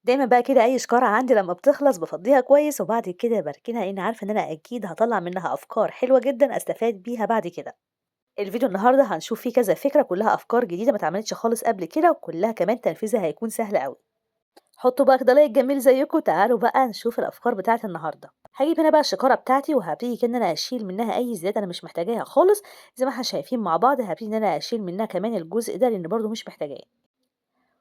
دايمًا بقى كده أي شكارة عندي لمّا بتخلص بافضّيها كويس، وبعد كده باركنها لإني عارفة إن أنا أكيد هاطلّع منها أفكار حلوة جدًا أستفاد بيها بعد كده. الفيديو النهارده هنشوف فيه كذا فكرة كلّها أفكار جديدة ما اتعملتش خالص قبل كده، وكلّها كمان تنفيذها هيكون سهل أوي. حطّوا بقى كده لايك جميل زيكم، تعالوا بقى نشوف الأفكار بتاعة النهارده. هاجيب هنا بقى الشكارة بتاعتي وهابتدي كده إن أنا أشيل منها أي زيادة أنا مش محتاجاها خالص، زي ما إحنا شايفين مع بعض هابتدي إن أنا أشيل منها كمان الجزء ده لإن برضه مش محتاجاه.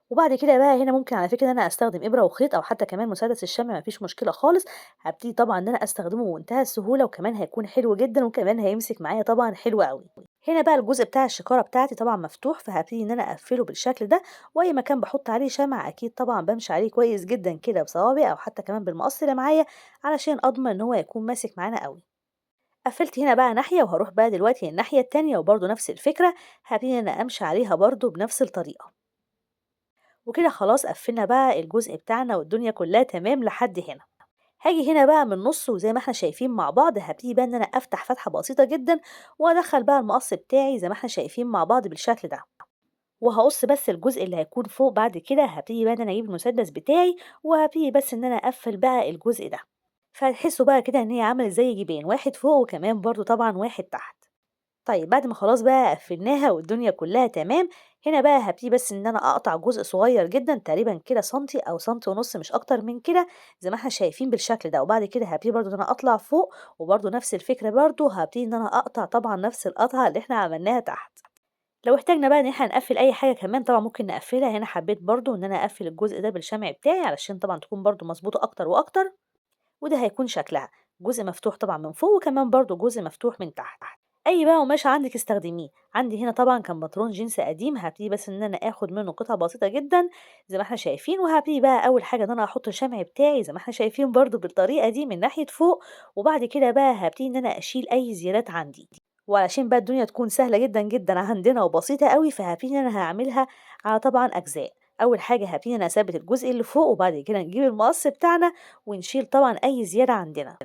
وبعد كده بقى هنا ممكن على فكرة إن أنا أستخدم إبرة وخيط أو حتى كمان مسدس الشمع ما فيش مشكلة خالص، هابتدي طبعًا إن أنا أستخدمه بمنتهى السهولة وكمان هيكون حلو جدًا وكمان هيمسك معايا طبعًا حلو أوي. هنا بقى الجزء بتاع الشكارة بتاعتي طبعًا مفتوح، فهابتدي إن أنا أقفله بالشكل ده، وأي مكان باحط عليه شمع أكيد طبعًا بامشي عليه كويس جدًا كده بصوابعي أو حتى كمان بالمقص اللي معايا، علشان أضمن إن هو يكون ماسك معانا أوي. قفلت هنا بقى ناحية وهاروح بقى دلوقتي الناحية التانية وبرضه نفس الفكرة، هابتدي إن أنا أمشي عليها برضه بنفس الطريقة. وكده خلاص قفلنا بقى الجزء بتاعنا والدنيا كلها تمام لحد هنا. هاجي هنا بقى من النص وزي ما احنا شايفين مع بعض هبتدي بقى ان انا افتح فتحة بسيطة جدا وادخل بقى المقص بتاعي زي ما احنا شايفين مع بعض بالشكل ده، وهقص بس الجزء اللي هيكون فوق. بعد كده هبتدي بقى ان انا اجيب المسدس بتاعي وهبتدي بس ان انا اقفل بقى الجزء ده، فهتحسوا بقى كده ان هي عملت زي جيبين، واحد فوق وكمان برضو طبعا واحد تحت. طيب بعد ما خلاص بقى قفلناها والدنيا كلها تمام، هنا بقى هابتدي بس إن أنا أقطع جزء صغير جدًا تقريبًا كده سنتي أو سنتي ونُص مش أكتر من كده، زي ما إحنا شايفين بالشكل ده، وبعد كده هابتدي برضه إن أنا أطلع فوق، وبرضه نفس الفكرة برضه هابتدي إن أنا أقطع طبعًا نفس القطعة اللي إحنا عملناها تحت. لو احتاجنا بقى إن إحنا نقفّل أي حاجة كمان طبعًا ممكن نقفّلها، هنا حبيت برضه إن أنا أقفّل الجزء ده بالشمع بتاعي علشان طبعًا تكون برضه مضبوطة أكتر وأكتر، وده هيكون شكلها، جزء مفتوح طبعًا من فوق وكمان برضه جزء مفتوح من تحت. أي بقى قماش عندِك استخدميه، عندي هنا طبعًا كان بنطلون جينز قديم هابتدي بس إن أنا آخد منه قطعة بسيطة جدًا زي ما إحنا شايفين، وهابتدي بقى أول حاجة إن أنا أحط الشمع بتاعي زي ما إحنا شايفين برضه بالطريقة دي من ناحية فوق، وبعد كده بقى هابتدي إن أنا أشيل أي زيادات عندي، وعلشان بقى الدنيا تكون سهلة جدًا، جدًا عندنا وبسيطة أوي، فهابتدي إن أنا هاعملها على طبعًا أجزاء. أول حاجة هابتدي إن أنا أثبت الجزء اللي فوق، وبعد كده نجيب المقص بتاعنا ونشيل طبعًا أي زيادة عندنا.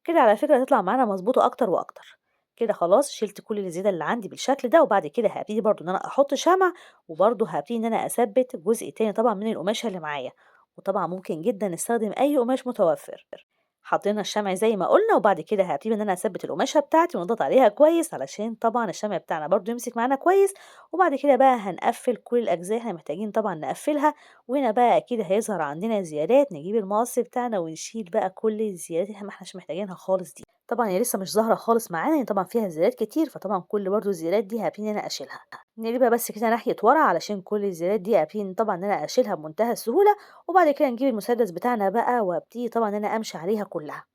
كده على فكرة هتطلع معانا مضبوطة أكتر وأكتر. كده خلاص شِلت كل الزيادة اللي عندي بالشكل ده، وبعد كده هابتدي برضه إن أنا أحط شمع، وبرضه هابتدي إن أنا أثبِّت الجزء التاني طبعًا من القماشة اللي معايا، وطبعًا ممكن جدًا نستخدم أي قماش متوفر. حطينا الشمع زي ما قُلنا، وبعد كده هابتدي إن أنا أثبِّت القماشة بتاعتي ونضغط عليها كويس علشان طبعًا الشمع بتاعنا برضه يمسك معانا كويس، وبعد كده بقى هنقفّل كل الأجزاء اللي إحنا محتاجين طبعًا نقفّلها، وهنا بقى أكيد هيظهر عندنا زيادات، نجيب المقص بتاعنا ونشيل بقى كل الزيادات اللي إحنا ما إحناش محتاجينها خالص دي. طبعًا هي لسه مش ظاهرة خالص معانا، لإن طبعًا فيها زيادات كتير، فطبعًا كل برضه الزيادات دي هابتدي إن أنا أشيلها. نقلبها بس كده ناحية ورا علشان كل الزيادات دي أبتدي طبعًا إن أنا أشيلها بمنتهى السهولة، وبعد كده نجيب المسدس بتاعنا بقى وأبتدي طبعًا إن أنا أمشي عليها كلها.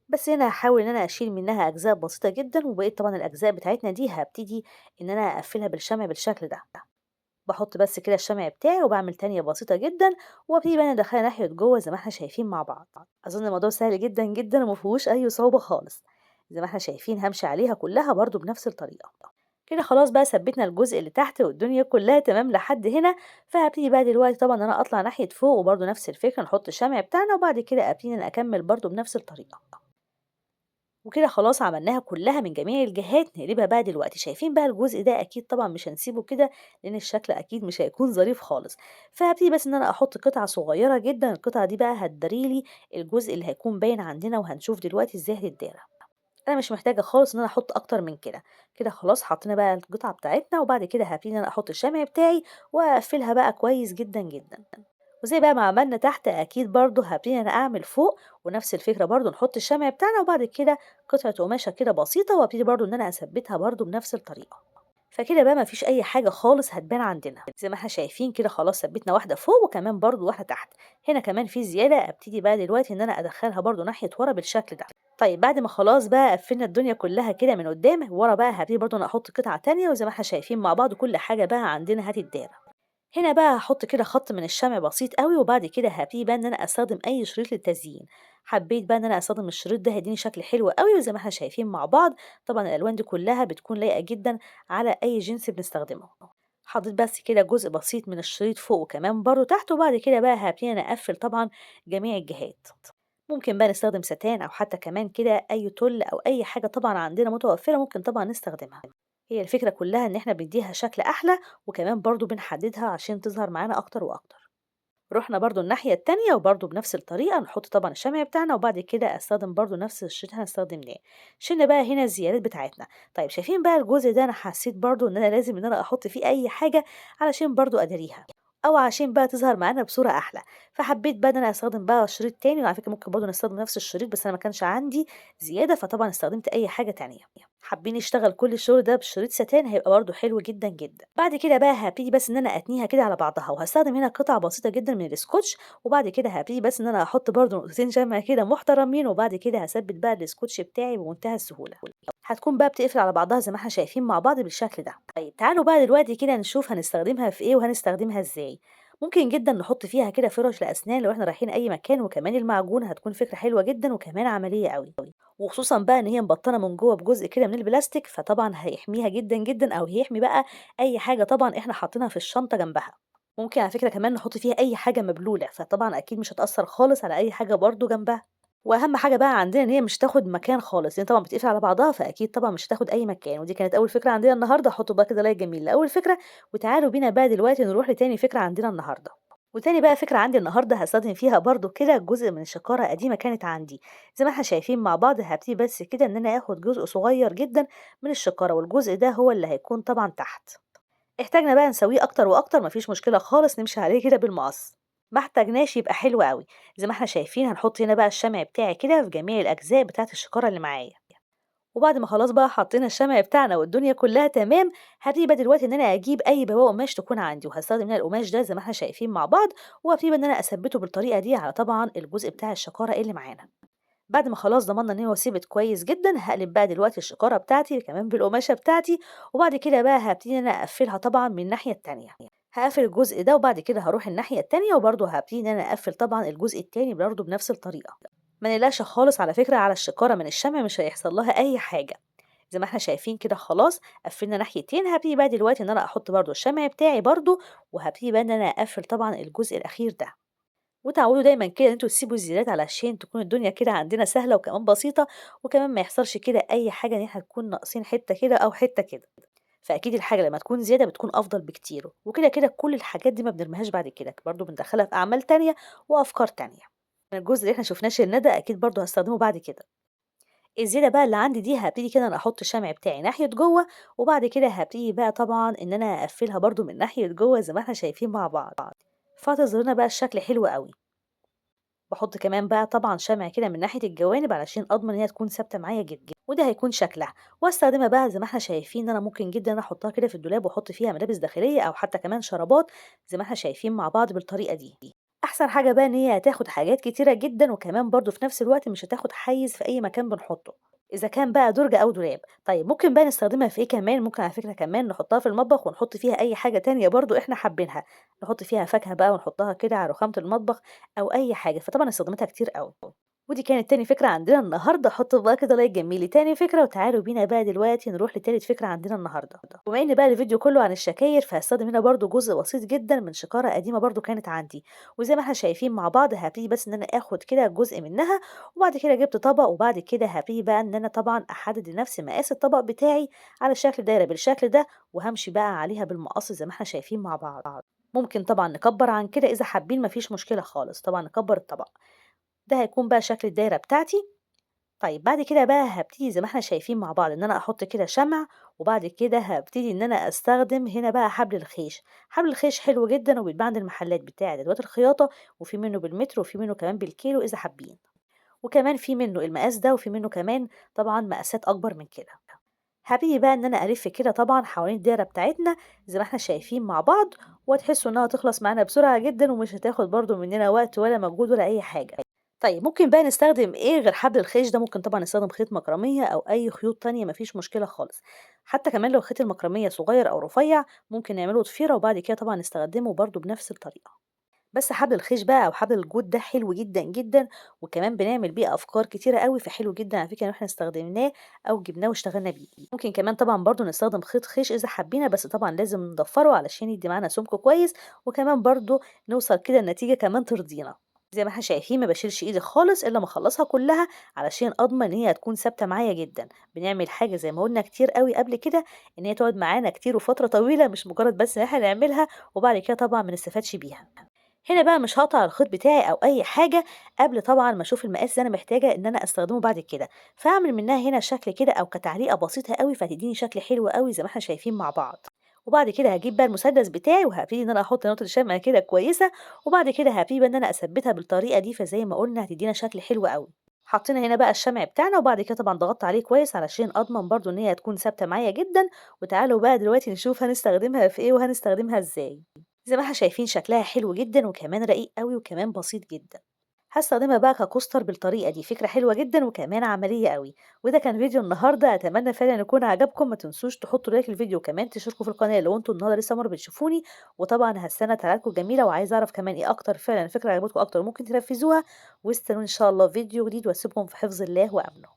بس هنا هاحاول إن أنا أشيل منها أجزاء بسيطة جدًا، وبقية طبعًا الأجزاء بتاعتنا دي هابتدي إن أنا أقفلها بالشمع بالشكل ده. باحط بس كده الشمع بتاعي وباعمل تانية بسيطة جدًا، وابتدي بقى أنا أدخّلها ناحية جوّه زي ما إحنا شايفين مع بعض. أظن الموضوع سهل جدًا، جدًا وما فيهوش أي صعوبة خالص. زي ما إحنا شايفين هامشي عليها كلّها برضه بنفس الطريقة. كده خلاص بقى ثبّتنا الجزء اللي تحت والدنيا كلّها تمام لحد هنا، فهابتدي بقى دلوقتي طبعًا إن أنا أطلع ناحية فوق وبرضه نفس الفكرة نحط الشمع بتاعنا، وبعد كده أبتدي إن أنا أكمّل برضه بنفس الطريقة. وكده خلاص عملناها كلها من جميع الجهات، نقلبها بقى دلوقتي. شايفين بقى الجزء ده أكيد طبعًا مش هنسيبه كده، لإن الشكل أكيد مش هيكون ظريف خالص، فهابتدي بس إن أنا أحط قطعة صغيرة جدًا، القطعة دي بقى هتداري لي الجزء اللي هيكون باين عندنا، وهنشوف دلوقتي إزاي هتتدارى. أنا مش محتاجة خالص إن أنا أحط أكتر من كده، كده خلاص حطينا بقى القطعة بتاعتنا، وبعد كده هابتدي إن أنا أحط الشمع بتاعي وأقفلها بقى كويس جدًا، جدًا. وزي بقى ما عملنا تحت أكيد برضه هابتدي إن أنا أعمل فوق، ونفس الفكرة برضه نحط الشمع بتاعنا، وبعد كده قطعة قماشة كده بسيطة، وابتدي برضه إن أنا أثبتها برضه بنفس الطريقة. فكده بقى ما فيش أي حاجة خالص هتبان عندنا، زي ما إحنا شايفين كده خلاص ثبتنا واحدة فوق وكمان برضه واحدة تحت. هنا كمان في زيادة أبتدي بقى دلوقتي إن أنا أدخلها برضه ناحية ورا بالشكل ده. طيب بعد ما خلاص بقى قفلنا الدنيا كلها كده من قدام، ورا بقى هابتدي برضه أنا أحط قطعة تانية، وزي ما إحنا شايفين مع بعض كل حاجة بقى عندنا هتتدارى. هنا بقى هاحط كده خط من الشمع بسيط أوي، وبعد كده هابتدي بقى إن أنا أستخدم أي شريط للتزيين. حبيت بقى إن أنا أستخدم الشريط ده هيديني شكل حلو أوي، وزي ما إحنا شايفين مع بعض طبعًا الألوان دي كلها بتكون لايقة جدًا على أي جنس بنستخدمه. حطيت بس كده جزء بسيط من الشريط فوق وكمان برضه تحت، وبعد كده بقى هابتدي أنا أقفل طبعًا جميع الجهات. ممكن بقى نستخدم ستان أو حتى كمان كده أي تُل أو أي حاجة طبعًا عندنا متوفرة ممكن طبعًا نستخدمها. هي الفكرة كلها إن إحنا بنديها شكل أحلى، وكمان برضه بنحددها عشان تظهر معانا أكتر وأكتر. رُحنا برضه الناحية التانية وبرضه بنفس الطريقة نحط طبعًا الشمع بتاعنا، وبعد كده أستخدم برضه نفس الشريط اللي إحنا استخدمناه. شِلنا بقى هنا الزيادات بتاعتنا. طيب شايفين بقى الجزء ده أنا حسيت برضه إن أنا لازم إن أنا أحط فيه أي حاجة علشان برضه أداريها، أو عشان بقى تظهر معانا بصورة أحلى. فحبيت بقى إن أنا أستخدم بقى شريط تاني، وعلى فكرة ممكن برضه نستخدم نفس الشريط بس أنا ما كانش عندي زيادة، فطبعًا استخدمت أي حاجة تانية. حابين نشتغل كل الشغل ده بشريط ستان هيبقى برضه حلو جدًا، جدًا. بعد كده بقى هابتدي بس إن أنا أتنيها كده على بعضها، وهاستخدم هنا قطع بسيطة جدًا من الإسكوتش، وبعد كده هابتدي بس إن أنا أحط برضه نقطتين شمع كده محترمين، وبعد كده هاثبت بقى الإسكوتش بتاعي بمنتهى السهولة. هتكون بقى بتقفل على بعضها زي ما إحنا شايفين مع بعض بالشكل ده. طيب تعالوا بقى دلوقتي كده نشوف هنستخدمها في إيه وهنستخدمها إزاي. ممكن جدًا نحط فيها كده فرش لأسنان لو إحنا رايحين أي مكان، وكمان المعجون هتكون فكرة حلوة جدًا وكمان عملية أوي. وخصوصًا بقى إن هي مبطنة من جوه بجزء كده من البلاستيك، فطبعًا هيحميها جدًا، جدًا، أو هيحمي بقى أي حاجة طبعًا إحنا حاطينها في الشنطة جنبها. ممكن على فكرة كمان نحط فيها أي حاجة مبلولة، فطبعًا أكيد مش هتأثّر خالص على أي حاجة برضه جنبها. وأهم حاجة بقى عندنا إن هي مش هتاخد مكان خالص، لإن طبعًا بتقفل على بعضها، فأكيد طبعًا مش هتاخد أي مكان. ودي كانت أول فكرة عندنا النهارده، حطوا بقى كده لايك جميل لأول فكرة. وتعالوا بينا بقى دلوقتي نروح لتاني فكرة عندنا النهارده. وتاني بقى فكرة عندي النهارده هاستخدم فيها برضه كده جزء من شكارة قديمة كانت عندي. زي ما إحنا شايفين مع بعض هابتدي بس كده إن أنا آخد جزء صغير جدًا من الشكارة، والجزء ده هو اللي هيكون طبعًا تحت. احتاجنا بقى نسويه أكتر وأكتر ما فيش مشكلة خالص، نمشي عليه كده بالمقص. ما احتاجناش يبقى حلو أوي. زي ما إحنا شايفين هنحط هنا بقى الشمع بتاعي كده في جميع الأجزاء بتاعة الشكارة اللي معايا. وبعد ما خلاص بقى حطينا الشمع بتاعنا والدنيا كلها تمام، هابتدي بقى دلوقتي إن أنا أجيب أي بواقي قماش تكون عندي، وهاستخدم هنا القماش ده زي ما إحنا شايفين مع بعض، وهابتدي بقى إن أنا أثبته بالطريقة دي على طبعًا الجزء بتاع الشكارة اللي معانا. بعد ما خلاص ضمننا إن هو ثبت كويس جدًا، هاقلب بقى دلوقتي الشكارة بتاعتي كمان بالقماشة بتاعتي، وبعد كده بقى هابتدي إن أنا أقفّلها طبعًا من الناحية التانية. هاقفل الجزء ده وبعد كده هاروح الناحية التانية، وبرضه هابتدي إن أنا أقفّل طبعًا الجزء التاني برضه بنفس الطريقة. ما نقلقش خالص على فكرة على الشكارة من الشمع، مش هيحصل لها أي حاجة. زي ما إحنا شايفين كده خلاص قفّلنا ناحيتين، هابتدي بقى دلوقتي إن أنا أحط برضه الشمع بتاعي برضه، وهابتدي بقى إن أنا أقفّل طبعًا الجزء الأخير ده. وتعودوا دايمًا كده إن أنتم تسيبوا الزيادات علشان تكون الدنيا كده عندنا سهلة وكمان بسيطة، وكمان ما يحصلش كده أي حاجة إن إحنا نكون ناقصين حتة كده أو حتة كده. فأكيد الحاجة لمّا تكون زيادة بتكون أفضل بكتير، وكده، كده كل الحاجات دي ما بنرميهاش بعد كده، برضه بندخّلها في أعمال تانية وأفكار تانية. الجزء اللي إحنا شُفناه شيلناه ده أكيد برضه هاستخدمه بعد كده. الزيادة بقى اللي عندي دي هابتدي كده أنا أحط الشمع بتاعي ناحية جوّه، وبعد كده هابتدي بقى طبعًا إن أنا أقفّلها برضه من ناحية جوّه زي ما إحنا شايفين مع بعض، فهتظهر لنا بقى الشكل حلو أوي. باحط كمان بقى طبعًا شمع كده من ناحية الجوانب علشان أضمن إن هي تكون ثابتة معايا جدًا، وده هيكون شكلها. واستخدمها بقى زي ما إحنا شايفين إن أنا ممكن جدًا إن أنا أحطها كده في الدولاب وأحط فيها ملابس داخلية أو حتى كمان شرابات زي ما إحنا شايفين مع بعض بالطريقة دي. أحسن حاجة بقى إن هي هتاخد حاجات كتيرة جدًا، وكمان برضه في نفس الوقت مش هتاخد حيّز في أي مكان بنحطه، إذا كان بقى درج أو دولاب. طيب ممكن بقى نستخدمها في إيه كمان؟ ممكن على فكرة كمان نحطها في المطبخ ونحط فيها أي حاجة تانية برضه إحنا حابينها، نحط فيها فاكهة بقى ونحطها كده على رخامة المطبخ أو أي حاجة، فطبعًا استخداماتها كتير أوي. ودي كانت تاني فكرة عندنا النهارده، حطوا بقى كده لايك جميل لتاني فكرة، وتعالوا بينا بقى دلوقتي نروح لتالت فكرة عندنا النهارده. بما إن بقى الفيديو كله عن الشكاير، فهاستخدم هنا برضه جزء بسيط جدًا من شكارة قديمة برضه كانت عندي، وزي ما إحنا شايفين مع بعض هابتدي بس إن أنا آخد كده جزء منها، وبعد كده جبت طبق، وبعد كده هابتدي بقى إن أنا طبعًا أحدد لنفسي مقاس الطبق بتاعي على شكل دايرة بالشكل ده، وهامشي بقى عليها بالمقص زي ما إحنا شايفين مع بعض. ممكن طبعًا نكبّر عن كده إذا حابين ما فيش مشكلة خالص، طبعًا نكبّر الطبق. ده هيكون بقى شكل الدايرة بتاعتي. طيب بعد كده بقى هابتدي زي ما إحنا شايفين مع بعض إن أنا أحط كده شمع، وبعد كده هابتدي إن أنا أستخدم هنا بقى حبل الخيش. حبل الخيش حلو جدًا وبيتباع عند المحلات بتاعة أدوات الخياطة، وفي منه بالمتر وفي منه كمان بالكيلو إذا حابين، وكمان في منه المقاس ده وفي منه كمان طبعًا مقاسات أكبر من كده. هابتدي بقى إن أنا ألِف كده طبعًا حوالين الدايرة بتاعتنا زي ما إحنا شايفين مع بعض، وهتحسوا إنها هتخلص معانا بسرعة جدًا ومش هتاخد برضه مننا وقت ولا مجهود ولا أي حاجة. طيب ممكن بقى نستخدم إيه غير حبل الخيش ده؟ ممكن طبعًا نستخدم خيط مكرمية أو أي خيوط تانية ما فيش مشكلة خالص، حتى كمان لو خيط المكرمية صغير أو رفيع ممكن نعمله ضفيرة وبعد كده طبعًا نستخدمه برضه بنفس الطريقة. بس حبل الخيش بقى أو حبل الجوت ده حلو جدًا، جدًا، وكمان بنعمل بيه أفكار كتيرة أوي، فحلو جدًا على فكرة إن إحنا استخدمناه أو جبناه واشتغلنا بيه. ممكن كمان طبعًا برضه نستخدم خيط خيش إذا حبينا، بس طبعًا لازم نضفّره علشان يدّي معانا سمك كويس، وكمان برضه نوصل كده لنتيجة كمان ترضينا. زي ما إحنا شايفين ما باشيلش إيدي خالص إلا أمّا أخلّصها كلّها علشان أضمن إن هي هتكون ثابتة معايا جدًا. بنعمل حاجة زي ما قُلنا كتير أوي قبل كده، إن هي تقعد معانا كتير وفترة طويلة، مش مجرد بس إن إحنا نعملها وبعد كده طبعًا ما نستفادش بيها. هنا بقى مش هاقطع الخيط بتاعي أو أي حاجة قبل طبعًا ما أشوف المقاس اللي أنا محتاجة إن أنا أستخدمه بعد كده، فاعمل منها هنا شكل كده أو كتعليقة بسيطة أوي، فهتديني شكل حلو أوي زي ما إحنا شايفين مع بعض. وبعد كده هاجيب بقى المسدس بتاعي وهابتدي إن أنا أحط نقطة شمع كده كويسة، وبعد كده هابتدي بقى إن أنا أثبتها بالطريقة دي، فزي ما قلنا هتدينا شكل حلو أوي. حطينا هنا بقى الشمع بتاعنا، وبعد كده طبعًا ضغطت عليه كويس علشان أضمن برضه إن هي تكون ثابتة معايا جدًا، وتعالوا بقى دلوقتي نشوف هنستخدمها في إيه وهنستخدمها إزاي. زي ما إحنا شايفين شكلها حلو جدًا وكمان رقيق أوي وكمان بسيط جدًا. هاستخدمها بقى ككوستر بالطريقة دي، فكرة حلوة جدًا وكمان عملية أوي. وده كان فيديو النهارده، أتمنى فعلًا يكون عجبكم، ما تنسوش تحطوا لايك للفيديو وكمان تشتركوا في القناة لو أنتم النهارده لسه أول مرة بتشوفوني، وطبعًا هاستنى تعليقاتكم الجميلة وعايزة أعرف كمان إيه أكتر فعلًا فكرة عجبتكم أكتر وممكن تنفذوها، واستنوني إن شاء الله في فيديو جديد واسيبكم في حفظ الله وأمنه.